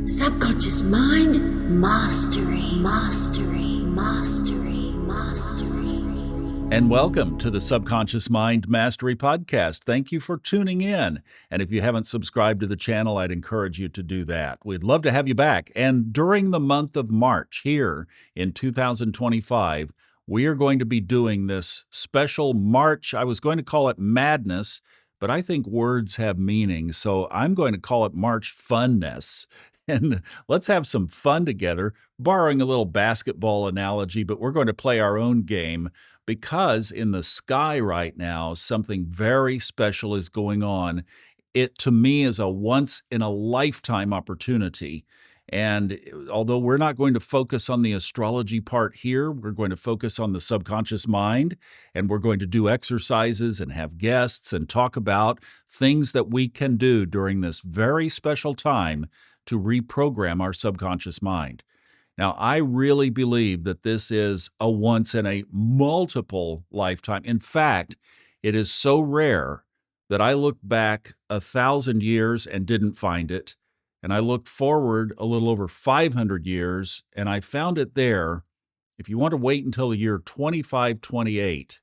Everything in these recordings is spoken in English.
Subconscious mind mastery, mastery, mastery, mastery. And welcome to the Subconscious Mind Mastery Podcast. Thank you for tuning in. And if you haven't subscribed to the channel, I'd encourage you to do that. We'd love to have you back. And during the month of March here in 2025, we are going to be doing this special March. I was going to call it Madness, but I think words have meaning. So I'm going to call it March Funness. And let's have some fun together, borrowing a little basketball analogy, but we're going to play our own game because in the sky right now, something very special is going on. It, to me, is a once in a lifetime opportunity. And although we're not going to focus on the astrology part here, we're going to focus on the subconscious mind, and we're going to do exercises and have guests and talk about things that we can do during this very special time to reprogram our subconscious mind. Now, I really believe that this is a once in a multiple lifetime. In fact, it is so rare that I looked back 1,000 years and didn't find it. And I looked forward a little over 500 years and I found it there. If you want to wait until the year 2528,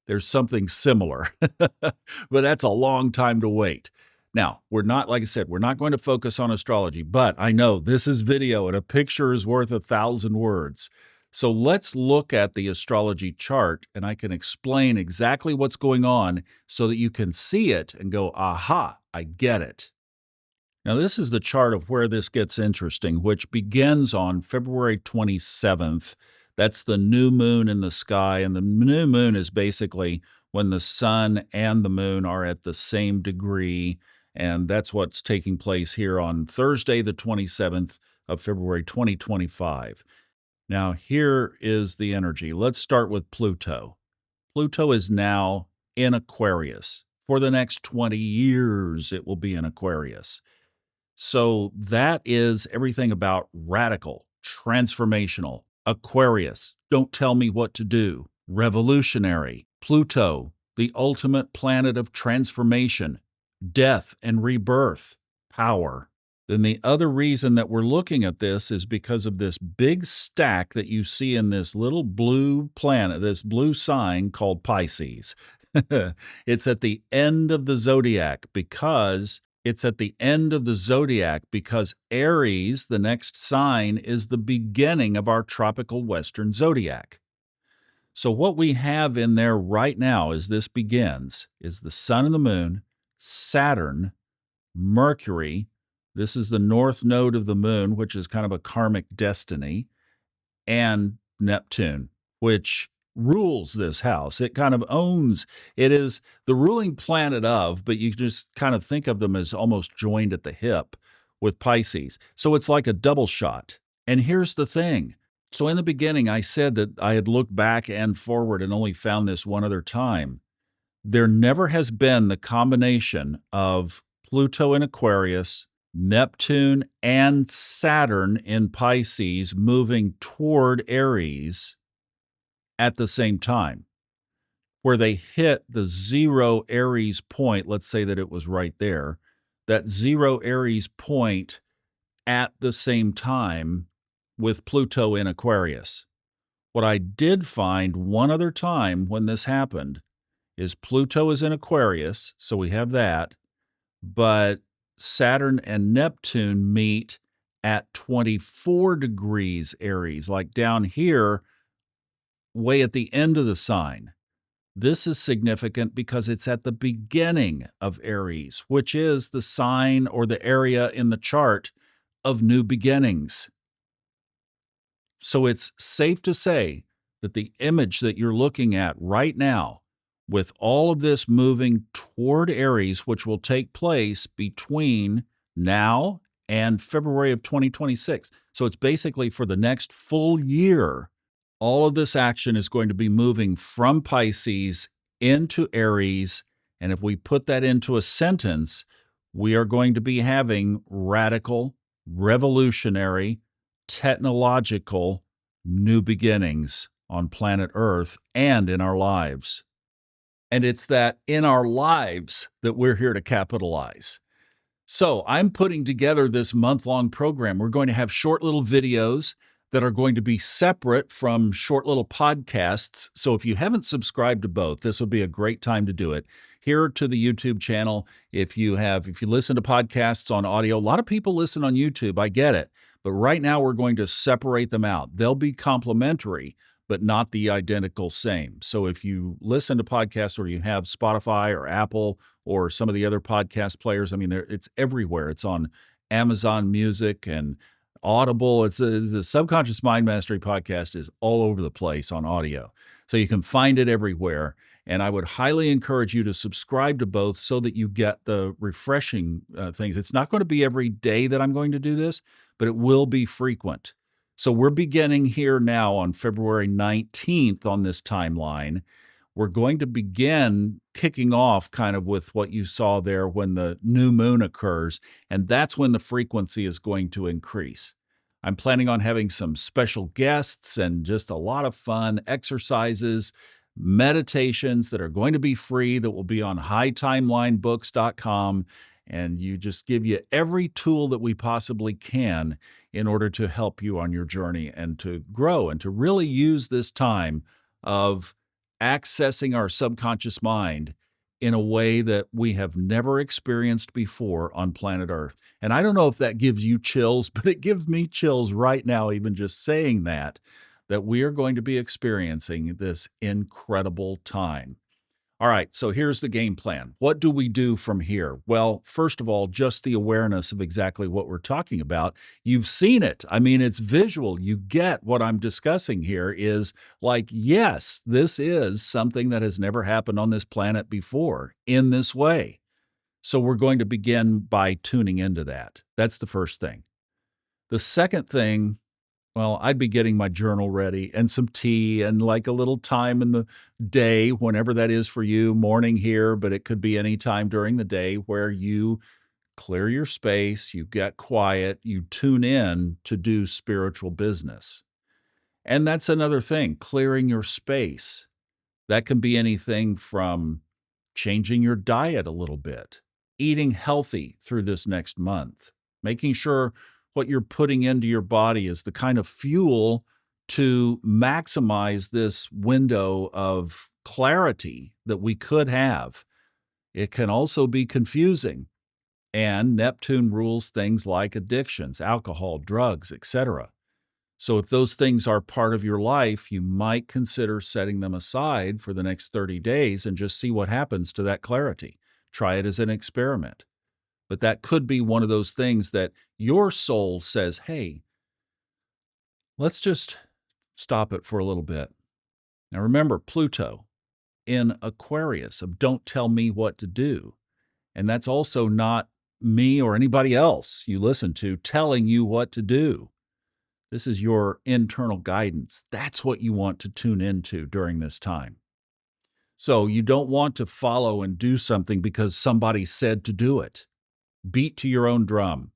there's something similar, but that's a long time to wait. Now, we're not, like I said, we're not going to focus on astrology, but I know this is video and a picture is worth 1,000 words. So let's look at the astrology chart and I can explain exactly what's going on so that you can see it and go, aha, I get it. Now, this is the chart of where this gets interesting, which begins on February 27th. That's the new moon in the sky, and the new moon is basically when the sun and the moon are at the same degree. And that's what's taking place here on Thursday, the 27th of February, 2025. Now, here is the energy. Let's start with Pluto. Pluto is now in Aquarius. For the next 20 years, it will be in Aquarius. So that is everything about radical, transformational. Aquarius, don't tell me what to do. Revolutionary. Pluto, the ultimate planet of transformation. Death and rebirth, power. Then the other reason that we're looking at this is because of this big stack that you see in this little blue planet, this blue sign called Pisces. It's at the end of the zodiac because Aries, the next sign, is the beginning of our tropical western zodiac. So what we have in there right now as this begins is the sun and the moon, Saturn, Mercury, this is the north node of the moon, which is kind of a karmic destiny, and Neptune, which rules this house. It kind of owns, it is the ruling planet of, but you just kind of think of them as almost joined at the hip with Pisces. So it's like a double shot. And here's the thing. So in the beginning, I said that I had looked back and forward and only found this one other time. There never has been the combination of Pluto in Aquarius, Neptune, and Saturn in Pisces moving toward Aries at the same time, where they hit the zero Aries point. Let's say that it was right there, that zero Aries point at the same time with Pluto in Aquarius. What I did find one other time when this happened is Pluto is in Aquarius, so we have that, but Saturn and Neptune meet at 24 degrees Aries, like down here, way at the end of the sign. This is significant because it's at the beginning of Aries, which is the sign or the area in the chart of new beginnings. So it's safe to say that the image that you're looking at right now, with all of this moving toward Aries, which will take place between now and February of 2026. So it's basically for the next full year, all of this action is going to be moving from Pisces into Aries. And if we put that into a sentence, we are going to be having radical, revolutionary, technological new beginnings on planet Earth and in our lives. And it's that in our lives that we're here to capitalize. So I'm putting together this month-long program. We're going to have short little videos that are going to be separate from short little podcasts. So if you haven't subscribed to both, this would be a great time to do it. Here to the YouTube channel, if you listen to podcasts on audio, a lot of people listen on YouTube, I get it. But right now we're going to separate them out. They'll be complementary, but not the identical same. So if you listen to podcasts or you have Spotify or Apple or some of the other podcast players, I mean, it's everywhere. It's on Amazon Music and Audible. The Subconscious Mind Mastery podcast is all over the place on audio. So you can find it everywhere. And I would highly encourage you to subscribe to both so that you get the refreshing things. It's not going to be every day that I'm going to do this, but it will be frequent. So we're beginning here now on February 19th on this timeline. We're going to begin kicking off kind of with what you saw there when the new moon occurs, and that's when the frequency is going to increase. I'm planning on having some special guests and just a lot of fun exercises, meditations that are going to be free that will be on hightimelinebooks.com. And you just give you every tool that we possibly can in order to help you on your journey and to grow and to really use this time of accessing our subconscious mind in a way that we have never experienced before on planet Earth. And I don't know if that gives you chills, but it gives me chills right now, even just saying that we are going to be experiencing this incredible time. All right, so here's the game plan. What do we do from here? Well, first of all, just the awareness of exactly what we're talking about. You've seen it. I mean, it's visual. You get what I'm discussing here is like, yes, this is something that has never happened on this planet before in this way. So we're going to begin by tuning into that. That's the first thing. The second thing, well, I'd be getting my journal ready and some tea and like a little time in the day, whenever that is for you, morning here, but it could be any time during the day where you clear your space, you get quiet, you tune in to do spiritual business. And that's another thing, clearing your space. That can be anything from changing your diet a little bit, eating healthy through this next month, making sure what you're putting into your body is the kind of fuel to maximize this window of clarity that we could have. It can also be confusing, and Neptune rules things like addictions, alcohol, drugs, etc. So if those things are part of your life, you might consider setting them aside for the next 30 days and just see what happens to that clarity. Try it as an experiment. But that could be one of those things that your soul says, hey, let's just stop it for a little bit. Now remember, Pluto in Aquarius of don't tell me what to do. And that's also not me or anybody else you listen to telling you what to do. This is your internal guidance. That's what you want to tune into during this time. So you don't want to follow and do something because somebody said to do it. Beat to your own drum.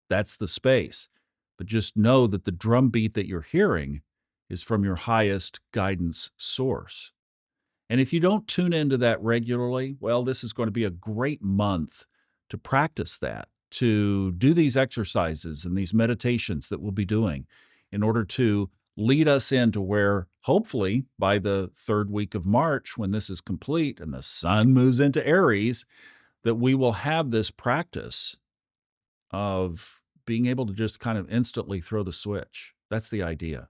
That's the space. But just know that the drum beat that you're hearing is from your highest guidance source. And if you don't tune into that regularly, well, this is going to be a great month to practice that, to do these exercises and these meditations that we'll be doing in order to lead us into where, hopefully, by the third week of March, when this is complete and the sun moves into Aries, that we will have this practice of being able to just kind of instantly throw the switch. That's the idea.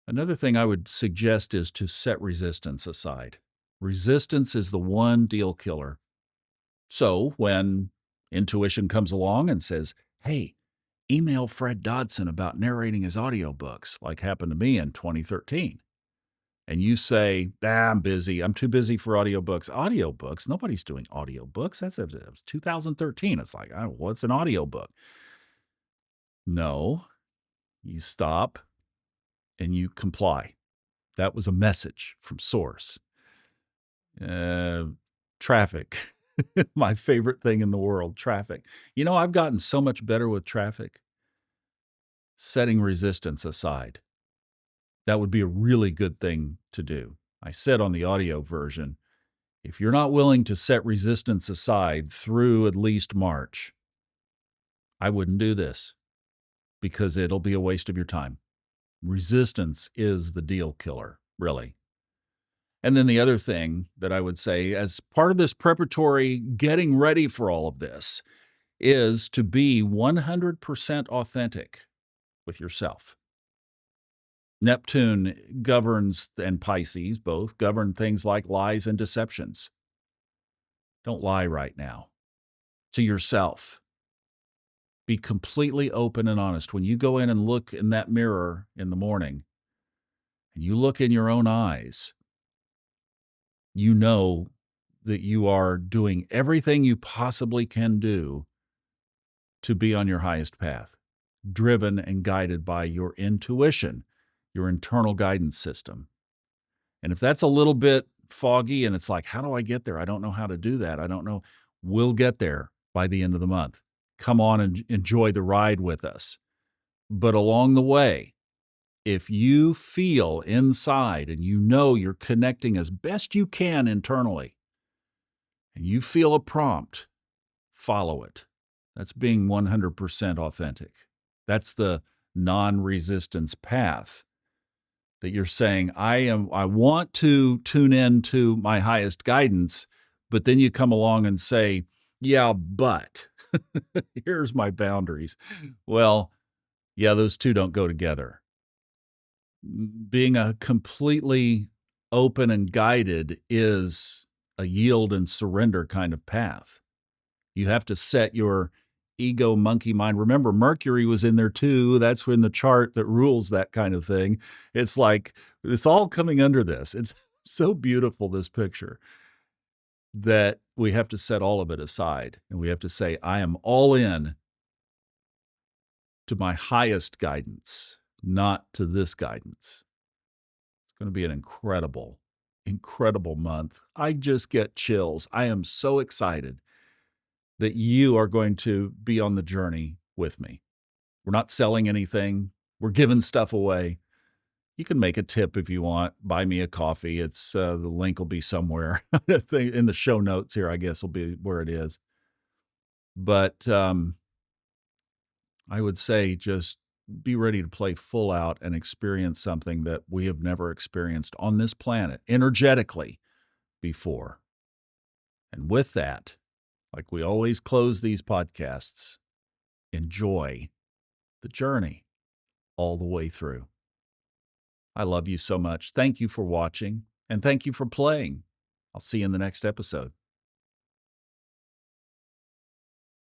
Another thing I would suggest is to set resistance aside. Resistance is the one deal killer. So when intuition comes along and says, hey, email Fred Dodson about narrating his audiobooks, like happened to me in 2013. And you say, I'm busy. I'm too busy for audiobooks. Audiobooks? Nobody's doing audiobooks. It was 2013. It's like, oh, what's an audiobook? No, you stop and you comply. That was a message from source. Traffic. My favorite thing in the world, traffic. You know, I've gotten so much better with traffic. Setting resistance aside. That would be a really good thing to do. I said on the audio version, If you're not willing to set resistance aside through at least March, I wouldn't do this because it'll be a waste of your time. Resistance is the deal killer, really. And then the other thing that I would say, as part of this preparatory getting ready for all of this, is to be 100% authentic with yourself. Neptune governs, and Pisces both govern things like lies and deceptions. Don't lie right now to yourself. Be completely open and honest. When you go in and look in that mirror in the morning and you look in your own eyes, you know that you are doing everything you possibly can do to be on your highest path, driven and guided by your intuition, your internal guidance system. And if that's a little bit foggy and it's like, how do I get there? I don't know how to do that. I don't know. We'll get there by the end of the month. Come on and enjoy the ride with us. But along the way, if you feel inside and you know you're connecting as best you can internally, and you feel a prompt, follow it. That's being 100% authentic. That's the non-resistance path that you're saying, I want to tune in to my highest guidance, but then you come along and say, yeah, but here's my boundaries. Well, yeah, those two don't go together. Being a completely open and guided is a yield and surrender kind of path. You have to set your ego monkey mind. Remember, Mercury was in there too. That's when the chart that rules that kind of thing. It's like it's all coming under this. It's so beautiful, this picture, that we have to set all of it aside and we have to say, I am all in to my highest guidance, not to this guidance. It's going to be an incredible, incredible month. I just get chills. I am so excited that you are going to be on the journey with me. We're not selling anything. We're giving stuff away. You can make a tip if you want. Buy me a coffee. It's the link will be somewhere in the show notes here. I guess will be where it is. But I would say just be ready to play full out and experience something that we have never experienced on this planet energetically before. And with that, like we always close these podcasts, enjoy the journey all the way through. I love you so much. Thank you for watching, and thank you for playing. I'll see you in the next episode.